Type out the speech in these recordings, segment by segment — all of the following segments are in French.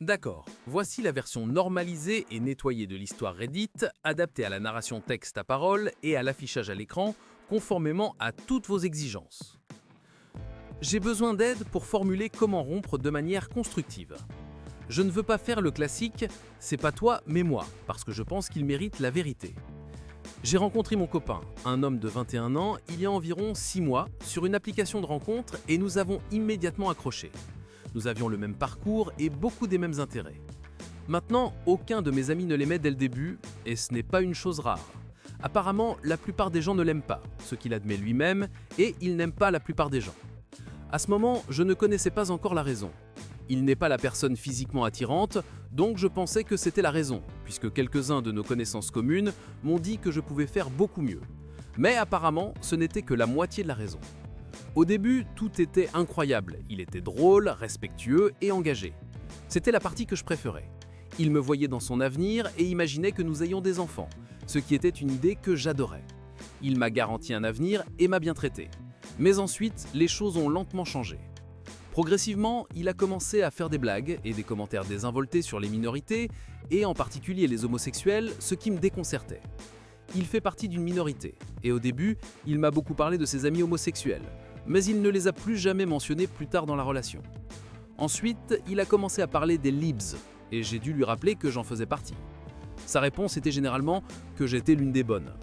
D'accord, voici la version normalisée et nettoyée de l'histoire Reddit, adaptée à la narration texte à parole et à l'affichage à l'écran, conformément à toutes vos exigences. J'ai besoin d'aide pour formuler comment rompre de manière constructive. Je ne veux pas faire le classique « c'est pas toi, mais moi », parce que je pense qu'il mérite la vérité. J'ai rencontré mon copain, un homme de 21 ans, il y a environ 6 mois, sur une application de rencontre et nous avons immédiatement accroché. Nous avions le même parcours et beaucoup des mêmes intérêts. Maintenant, aucun de mes amis ne l'aimait dès le début, et ce n'est pas une chose rare. Apparemment, la plupart des gens ne l'aiment pas, ce qu'il admet lui-même, et il n'aime pas la plupart des gens. À ce moment, je ne connaissais pas encore la raison. Il n'est pas la personne physiquement attirante, donc je pensais que c'était la raison, puisque quelques-uns de nos connaissances communes m'ont dit que je pouvais faire beaucoup mieux. Mais apparemment, ce n'était que la moitié de la raison. Au début, tout était incroyable. Il était drôle, respectueux et engagé. C'était la partie que je préférais. Il me voyait dans son avenir et imaginait que nous ayons des enfants, ce qui était une idée que j'adorais. Il m'a garanti un avenir et m'a bien traité. Mais ensuite, les choses ont lentement changé. Progressivement, il a commencé à faire des blagues et des commentaires désinvoltés sur les minorités, et en particulier les homosexuels, ce qui me déconcertait. Il fait partie d'une minorité, et au début, il m'a beaucoup parlé de ses amis homosexuels, mais il ne les a plus jamais mentionnés plus tard dans la relation. Ensuite, il a commencé à parler des libs, et j'ai dû lui rappeler que j'en faisais partie. Sa réponse était généralement que j'étais l'une des bonnes.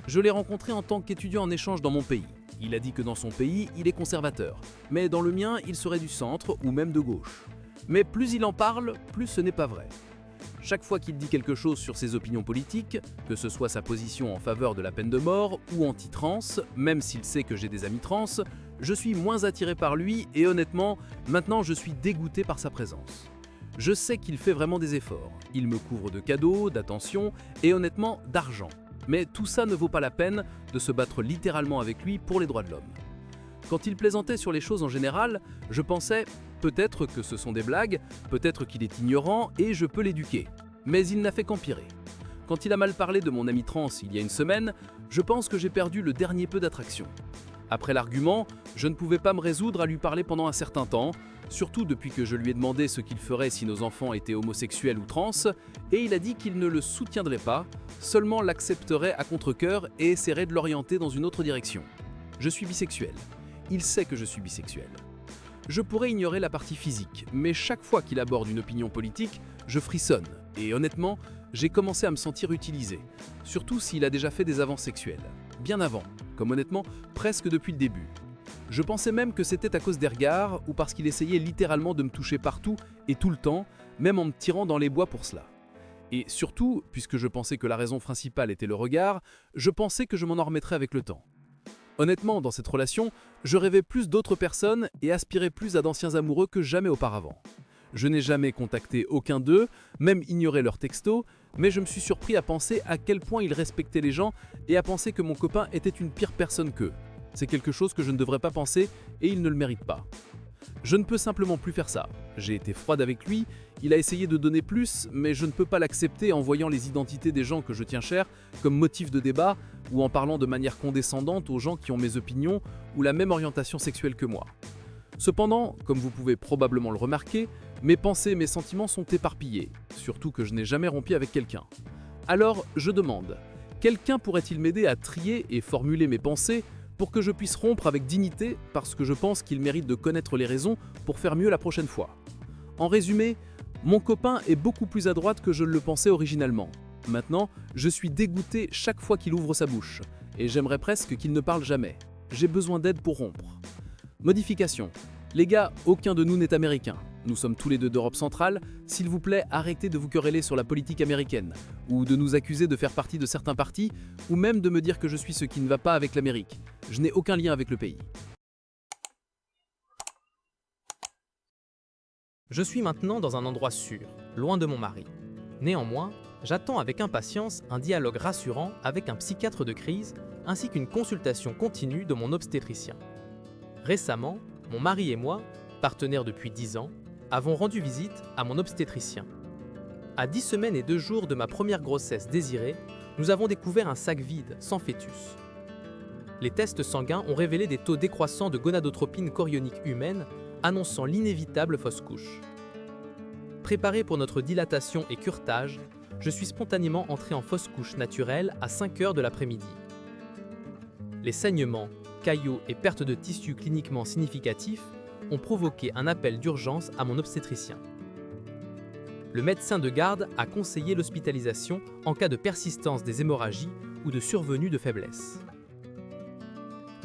Je l'ai rencontré en tant qu'étudiant en échange dans mon pays. Il a dit que dans son pays, il est conservateur, mais dans le mien, il serait du centre ou même de gauche. Mais plus il en parle, plus ce n'est pas vrai. Chaque fois qu'il dit quelque chose sur ses opinions politiques, que ce soit sa position en faveur de la peine de mort ou anti-trans, même s'il sait que j'ai des amis trans, je suis moins attiré par lui et honnêtement, maintenant je suis dégoûté par sa présence. Je sais qu'il fait vraiment des efforts. Il me couvre de cadeaux, d'attention et honnêtement d'argent. Mais tout ça ne vaut pas la peine de se battre littéralement avec lui pour les droits de l'homme. Quand il plaisantait sur les choses en général, je pensais peut-être que ce sont des blagues, peut-être qu'il est ignorant et je peux l'éduquer. Mais il n'a fait qu'empirer. Quand il a mal parlé de mon ami trans il y a une semaine, je pense que j'ai perdu le dernier peu d'attraction. Après l'argument, je ne pouvais pas me résoudre à lui parler pendant un certain temps, surtout depuis que je lui ai demandé ce qu'il ferait si nos enfants étaient homosexuels ou trans, et il a dit qu'il ne le soutiendrait pas, seulement l'accepterait à contre-cœur et essaierait de l'orienter dans une autre direction. Je suis bisexuel. Il sait que je suis bisexuel. Je pourrais ignorer la partie physique, mais chaque fois qu'il aborde une opinion politique, je frissonne, et honnêtement, j'ai commencé à me sentir utilisé, surtout s'il a déjà fait des avances sexuelles. Bien avant, comme honnêtement, presque depuis le début. Je pensais même que c'était à cause des regards ou parce qu'il essayait littéralement de me toucher partout et tout le temps, même en me tirant dans les bois pour cela. Et surtout, puisque je pensais que la raison principale était le regard, je pensais que je m'en remettrais avec le temps. Honnêtement, dans cette relation, je rêvais plus d'autres personnes et aspirais plus à d'anciens amoureux que jamais auparavant. Je n'ai jamais contacté aucun d'eux, même ignoré leurs textos, mais je me suis surpris à penser à quel point ils respectaient les gens et à penser que mon copain était une pire personne qu'eux. C'est quelque chose que je ne devrais pas penser et il ne le mérite pas. Je ne peux simplement plus faire ça. J'ai été froide avec lui, il a essayé de donner plus, mais je ne peux pas l'accepter en voyant les identités des gens que je tiens chers comme motif de débat ou en parlant de manière condescendante aux gens qui ont mes opinions ou la même orientation sexuelle que moi. Cependant, comme vous pouvez probablement le remarquer, mes pensées et mes sentiments sont éparpillés, surtout que je n'ai jamais rompu avec quelqu'un. Alors, je demande, quelqu'un pourrait-il m'aider à trier et formuler mes pensées pour que je puisse rompre avec dignité parce que je pense qu'il mérite de connaître les raisons pour faire mieux la prochaine fois. En résumé, mon copain est beaucoup plus à droite que je ne le pensais originalement. Maintenant, je suis dégoûté chaque fois qu'il ouvre sa bouche, et j'aimerais presque qu'il ne parle jamais. J'ai besoin d'aide pour rompre. Modification. Les gars, aucun de nous n'est américain. Nous sommes tous les deux d'Europe centrale. S'il vous plaît, arrêtez de vous quereller sur la politique américaine, ou de nous accuser de faire partie de certains partis, ou même de me dire que je suis ce qui ne va pas avec l'Amérique. Je n'ai aucun lien avec le pays. Je suis maintenant dans un endroit sûr, loin de mon mari. Néanmoins, j'attends avec impatience un dialogue rassurant avec un psychiatre de crise, ainsi qu'une consultation continue de mon obstétricien. Récemment, mon mari et moi, partenaires depuis 10 ans, avons rendu visite à mon obstétricien. À 10 semaines et 2 jours de ma première grossesse désirée, nous avons découvert un sac vide, sans fœtus. Les tests sanguins ont révélé des taux décroissants de gonadotropine chorionique humaine, annonçant l'inévitable fausse couche. Préparé pour notre dilatation et curetage, je suis spontanément entré en fausse couche naturelle à 5 heures de l'après-midi. Les saignements, caillots et pertes de tissu cliniquement significatifs ont provoqué un appel d'urgence à mon obstétricien. Le médecin de garde a conseillé l'hospitalisation en cas de persistance des hémorragies ou de survenue de faiblesse.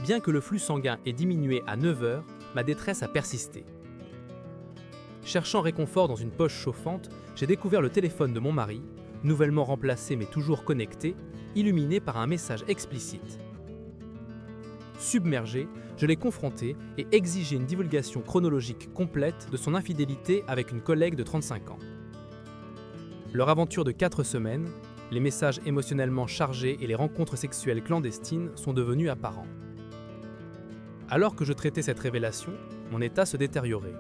Bien que le flux sanguin ait diminué à 9 heures, ma détresse a persisté. Cherchant réconfort dans une poche chauffante, j'ai découvert le téléphone de mon mari, nouvellement remplacé mais toujours connecté, illuminé par un message explicite. Submergé, je l'ai confronté et exigé une divulgation chronologique complète de son infidélité avec une collègue de 35 ans. Leur aventure de 4 semaines, les messages émotionnellement chargés et les rencontres sexuelles clandestines sont devenus apparents. Alors que je traitais cette révélation, mon état se détériorait.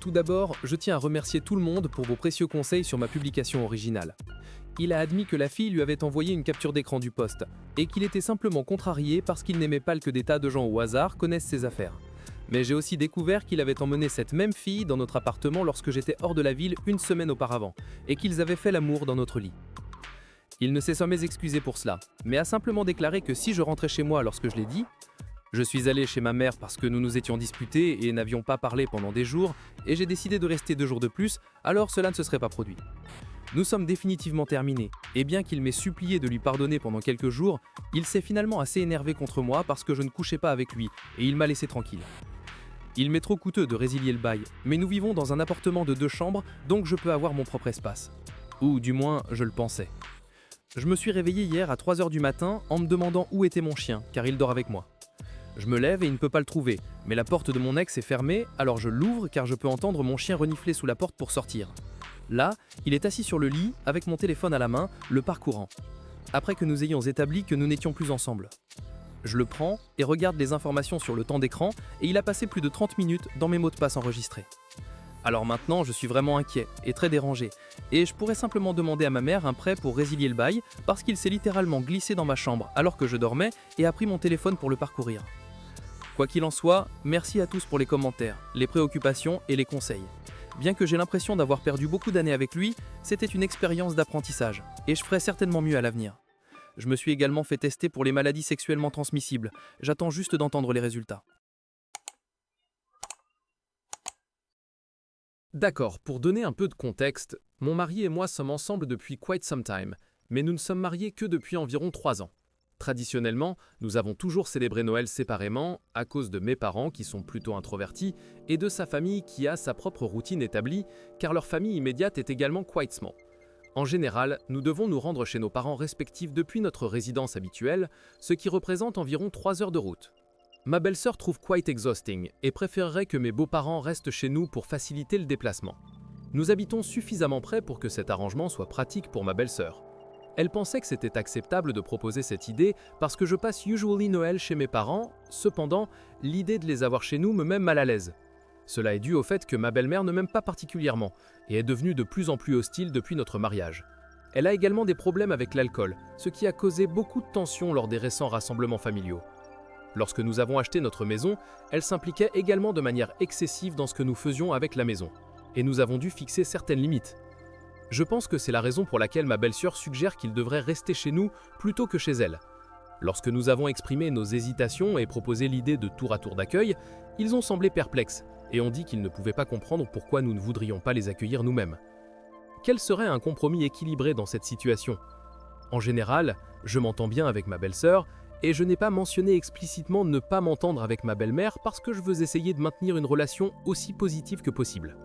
Tout d'abord, je tiens à remercier tout le monde pour vos précieux conseils sur ma publication originale. Il a admis que la fille lui avait envoyé une capture d'écran du post, et qu'il était simplement contrarié parce qu'il n'aimait pas que des tas de gens au hasard connaissent ses affaires. Mais j'ai aussi découvert qu'il avait emmené cette même fille dans notre appartement lorsque j'étais hors de la ville une semaine auparavant, et qu'ils avaient fait l'amour dans notre lit. Il ne s'est jamais excusé pour cela, mais a simplement déclaré que si je rentrais chez moi lorsque je l'ai dit, je suis allé chez ma mère parce que nous nous étions disputés et n'avions pas parlé pendant des jours, et j'ai décidé de rester 2 jours de plus, alors cela ne se serait pas produit. Nous sommes définitivement terminés, et bien qu'il m'ait supplié de lui pardonner pendant quelques jours, il s'est finalement assez énervé contre moi parce que je ne couchais pas avec lui, et il m'a laissé tranquille. Il m'est trop coûteux de résilier le bail, mais nous vivons dans un appartement de 2 chambres, donc je peux avoir mon propre espace. Ou du moins, je le pensais. Je me suis réveillé hier à 3 h du matin en me demandant où était mon chien, car il dort avec moi. Je me lève et il ne peut pas le trouver, mais la porte de mon ex est fermée, alors je l'ouvre car je peux entendre mon chien renifler sous la porte pour sortir. Là, il est assis sur le lit, avec mon téléphone à la main, le parcourant. Après que nous ayons établi que nous n'étions plus ensemble. Je le prends et regarde les informations sur le temps d'écran et il a passé plus de 30 minutes dans mes mots de passe enregistrés. Alors maintenant, je suis vraiment inquiet et très dérangé, et je pourrais simplement demander à ma mère un prêt pour résilier le bail parce qu'il s'est littéralement glissé dans ma chambre alors que je dormais et a pris mon téléphone pour le parcourir. Quoi qu'il en soit, merci à tous pour les commentaires, les préoccupations et les conseils. Bien que j'ai l'impression d'avoir perdu beaucoup d'années avec lui, c'était une expérience d'apprentissage, et je ferai certainement mieux à l'avenir. Je me suis également fait tester pour les maladies sexuellement transmissibles, j'attends juste d'entendre les résultats. D'accord, pour donner un peu de contexte, mon mari et moi sommes ensemble depuis quite some time, mais nous ne sommes mariés que depuis environ 3 ans. Traditionnellement, nous avons toujours célébré Noël séparément à cause de mes parents qui sont plutôt introvertis et de sa famille qui a sa propre routine établie car leur famille immédiate est également quite small. En général, nous devons nous rendre chez nos parents respectifs depuis notre résidence habituelle, ce qui représente environ 3 heures de route. Ma belle-sœur trouve quite exhausting et préférerait que mes beaux-parents restent chez nous pour faciliter le déplacement. Nous habitons suffisamment près pour que cet arrangement soit pratique pour ma belle-sœur. Elle pensait que c'était acceptable de proposer cette idée parce que je passe usually Noël chez mes parents, cependant, l'idée de les avoir chez nous me met mal à l'aise. Cela est dû au fait que ma belle-mère ne m'aime pas particulièrement et est devenue de plus en plus hostile depuis notre mariage. Elle a également des problèmes avec l'alcool, ce qui a causé beaucoup de tensions lors des récents rassemblements familiaux. Lorsque nous avons acheté notre maison, elle s'impliquait également de manière excessive dans ce que nous faisions avec la maison, et nous avons dû fixer certaines limites. Je pense que c'est la raison pour laquelle ma belle-sœur suggère qu'il devrait rester chez nous plutôt que chez elle. Lorsque nous avons exprimé nos hésitations et proposé l'idée de tour à tour d'accueil, ils ont semblé perplexes et ont dit qu'ils ne pouvaient pas comprendre pourquoi nous ne voudrions pas les accueillir nous-mêmes. Quel serait un compromis équilibré dans cette situation? En général, je m'entends bien avec ma belle-sœur et je n'ai pas mentionné explicitement ne pas m'entendre avec ma belle-mère parce que je veux essayer de maintenir une relation aussi positive que possible.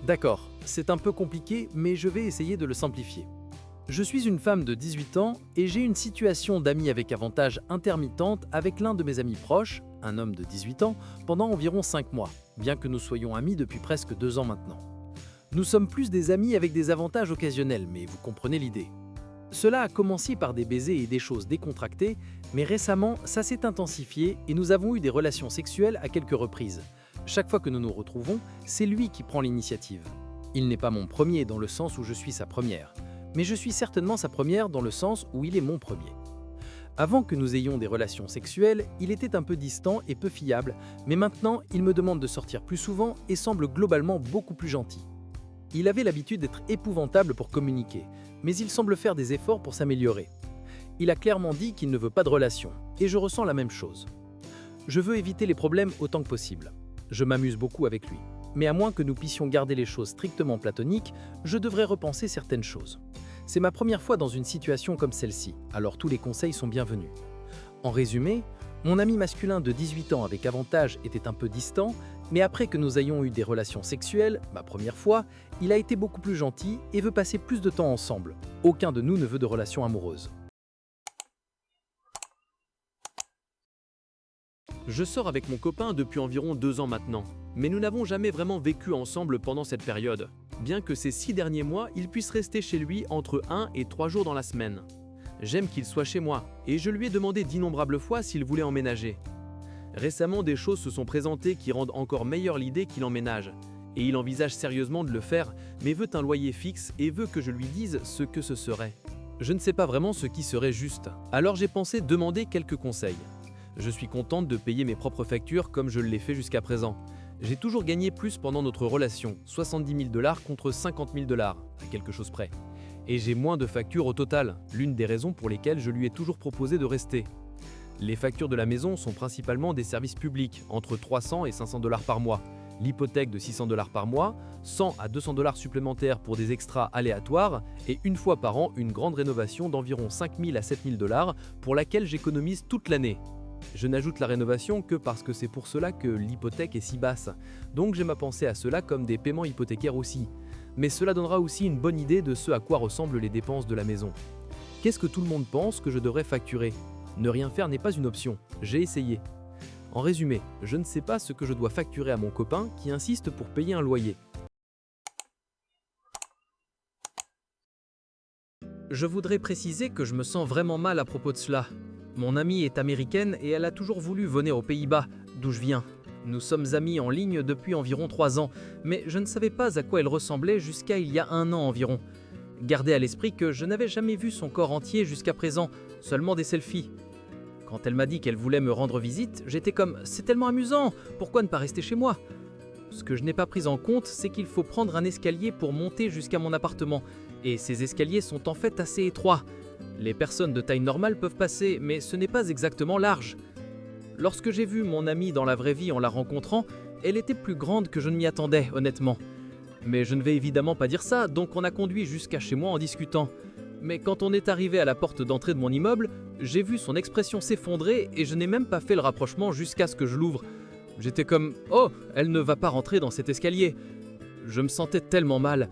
D'accord, c'est un peu compliqué, mais je vais essayer de le simplifier. Je suis une femme de 18 ans et j'ai une situation d'amis avec avantage intermittente avec l'un de mes amis proches, un homme de 18 ans, pendant environ 5 mois, bien que nous soyons amis depuis presque 2 ans maintenant. Nous sommes plus des amis avec des avantages occasionnels, mais vous comprenez l'idée. Cela a commencé par des baisers et des choses décontractées, mais récemment, ça s'est intensifié et nous avons eu des relations sexuelles à quelques reprises. Chaque fois que nous nous retrouvons, c'est lui qui prend l'initiative. Il n'est pas mon premier dans le sens où je suis sa première, mais je suis certainement sa première dans le sens où il est mon premier. Avant que nous ayons des relations sexuelles, il était un peu distant et peu fiable, mais maintenant, il me demande de sortir plus souvent et semble globalement beaucoup plus gentil. Il avait l'habitude d'être épouvantable pour communiquer, mais il semble faire des efforts pour s'améliorer. Il a clairement dit qu'il ne veut pas de relation, et je ressens la même chose. Je veux éviter les problèmes autant que possible. Je m'amuse beaucoup avec lui, mais à moins que nous puissions garder les choses strictement platoniques, je devrais repenser certaines choses. C'est ma première fois dans une situation comme celle-ci, alors tous les conseils sont bienvenus. En résumé, mon ami masculin de 18 ans avec avantage était un peu distant, mais après que nous ayons eu des relations sexuelles, ma première fois, il a été beaucoup plus gentil et veut passer plus de temps ensemble. Aucun de nous ne veut de relation amoureuse. Je sors avec mon copain depuis environ 2 ans maintenant, mais nous n'avons jamais vraiment vécu ensemble pendant cette période, bien que ces 6 derniers mois, il puisse rester chez lui entre 1 et 3 jours dans la semaine. J'aime qu'il soit chez moi, et je lui ai demandé d'innombrables fois s'il voulait emménager. Récemment, des choses se sont présentées qui rendent encore meilleure l'idée qu'il emménage, et il envisage sérieusement de le faire, mais veut un loyer fixe et veut que je lui dise ce que ce serait. Je ne sais pas vraiment ce qui serait juste, alors j'ai pensé demander quelques conseils. Je suis contente de payer mes propres factures comme je l'ai fait jusqu'à présent. J'ai toujours gagné plus pendant notre relation, 70 000 $ contre 50 000 $, à quelque chose près. Et j'ai moins de factures au total, l'une des raisons pour lesquelles je lui ai toujours proposé de rester. Les factures de la maison sont principalement des services publics, entre 300 et 500 $ par mois, l'hypothèque de 600 $ par mois, 100 à 200 $ supplémentaires pour des extras aléatoires, et une fois par an une grande rénovation d'environ 5 000 à 7 000 $ pour laquelle j'économise toute l'année. Je n'ajoute la rénovation que parce que c'est pour cela que l'hypothèque est si basse, donc j'aime à penser à cela comme des paiements hypothécaires aussi. Mais cela donnera aussi une bonne idée de ce à quoi ressemblent les dépenses de la maison. Qu'est-ce que tout le monde pense que je devrais facturer? Ne rien faire n'est pas une option, j'ai essayé. En résumé, je ne sais pas ce que je dois facturer à mon copain qui insiste pour payer un loyer. Je voudrais préciser que je me sens vraiment mal à propos de cela. Mon amie est américaine et elle a toujours voulu venir aux Pays-Bas, d'où je viens. Nous sommes amis en ligne depuis environ 3 ans, mais je ne savais pas à quoi elle ressemblait jusqu'à il y a 1 an environ. Gardez à l'esprit que je n'avais jamais vu son corps entier jusqu'à présent, seulement des selfies. Quand elle m'a dit qu'elle voulait me rendre visite, j'étais comme « c'est tellement amusant, pourquoi ne pas rester chez moi ?» Ce que je n'ai pas pris en compte, c'est qu'il faut prendre un escalier pour monter jusqu'à mon appartement, et ces escaliers sont en fait assez étroits. Les personnes de taille normale peuvent passer, mais ce n'est pas exactement large. Lorsque j'ai vu mon amie dans la vraie vie en la rencontrant, elle était plus grande que je ne m'y attendais, honnêtement. Mais je ne vais évidemment pas dire ça, donc on a conduit jusqu'à chez moi en discutant. Mais quand on est arrivé à la porte d'entrée de mon immeuble, j'ai vu son expression s'effondrer et je n'ai même pas fait le rapprochement jusqu'à ce que je l'ouvre. J'étais comme « Oh, elle ne va pas rentrer dans cet escalier !» Je me sentais tellement mal.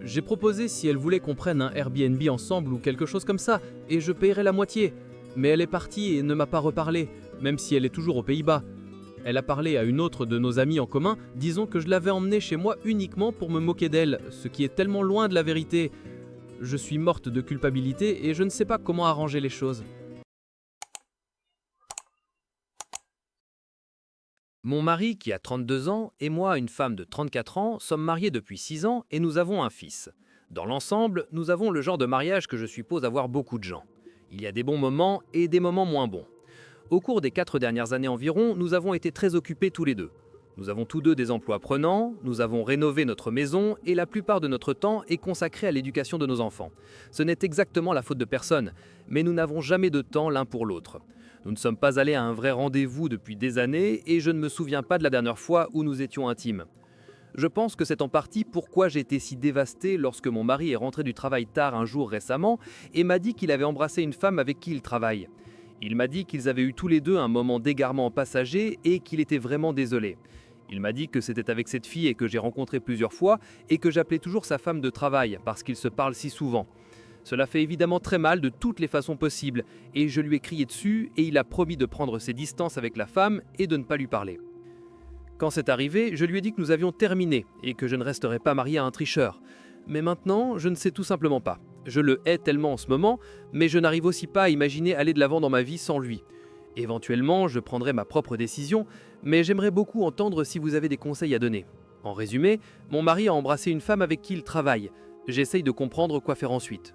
J'ai proposé si elle voulait qu'on prenne un Airbnb ensemble ou quelque chose comme ça, et je payerais la moitié. Mais elle est partie et ne m'a pas reparlé, même si elle est toujours aux Pays-Bas. Elle a parlé à une autre de nos amies en commun, disant que je l'avais emmenée chez moi uniquement pour me moquer d'elle, ce qui est tellement loin de la vérité. Je suis morte de culpabilité et je ne sais pas comment arranger les choses. Mon mari, qui a 32 ans, et moi, une femme de 34 ans, sommes mariés depuis 6 ans et nous avons un fils. Dans l'ensemble, nous avons le genre de mariage que je suppose avoir beaucoup de gens. Il y a des bons moments et des moments moins bons. Au cours des 4 dernières années environ, nous avons été très occupés tous les deux. Nous avons tous deux des emplois prenants, nous avons rénové notre maison et la plupart de notre temps est consacré à l'éducation de nos enfants. Ce n'est exactement la faute de personne, mais nous n'avons jamais de temps l'un pour l'autre. Nous ne sommes pas allés à un vrai rendez-vous depuis des années et je ne me souviens pas de la dernière fois où nous étions intimes. Je pense que c'est en partie pourquoi j'ai été si dévasté lorsque mon mari est rentré du travail tard un jour récemment et m'a dit qu'il avait embrassé une femme avec qui il travaille. Il m'a dit qu'ils avaient eu tous les deux un moment d'égarement passager et qu'il était vraiment désolé. Il m'a dit que c'était avec cette fille et que j'ai rencontré plusieurs fois et que j'appelais toujours sa femme de travail parce qu'ils se parlent si souvent. Cela fait évidemment très mal de toutes les façons possibles et je lui ai crié dessus et il a promis de prendre ses distances avec la femme et de ne pas lui parler. Quand c'est arrivé, je lui ai dit que nous avions terminé et que je ne resterais pas marié à un tricheur. Mais maintenant, je ne sais tout simplement pas. Je le hais tellement en ce moment, mais je n'arrive aussi pas à imaginer aller de l'avant dans ma vie sans lui. Éventuellement, je prendrai ma propre décision, mais j'aimerais beaucoup entendre si vous avez des conseils à donner. En résumé, mon mari a embrassé une femme avec qui il travaille. J'essaye de comprendre quoi faire ensuite.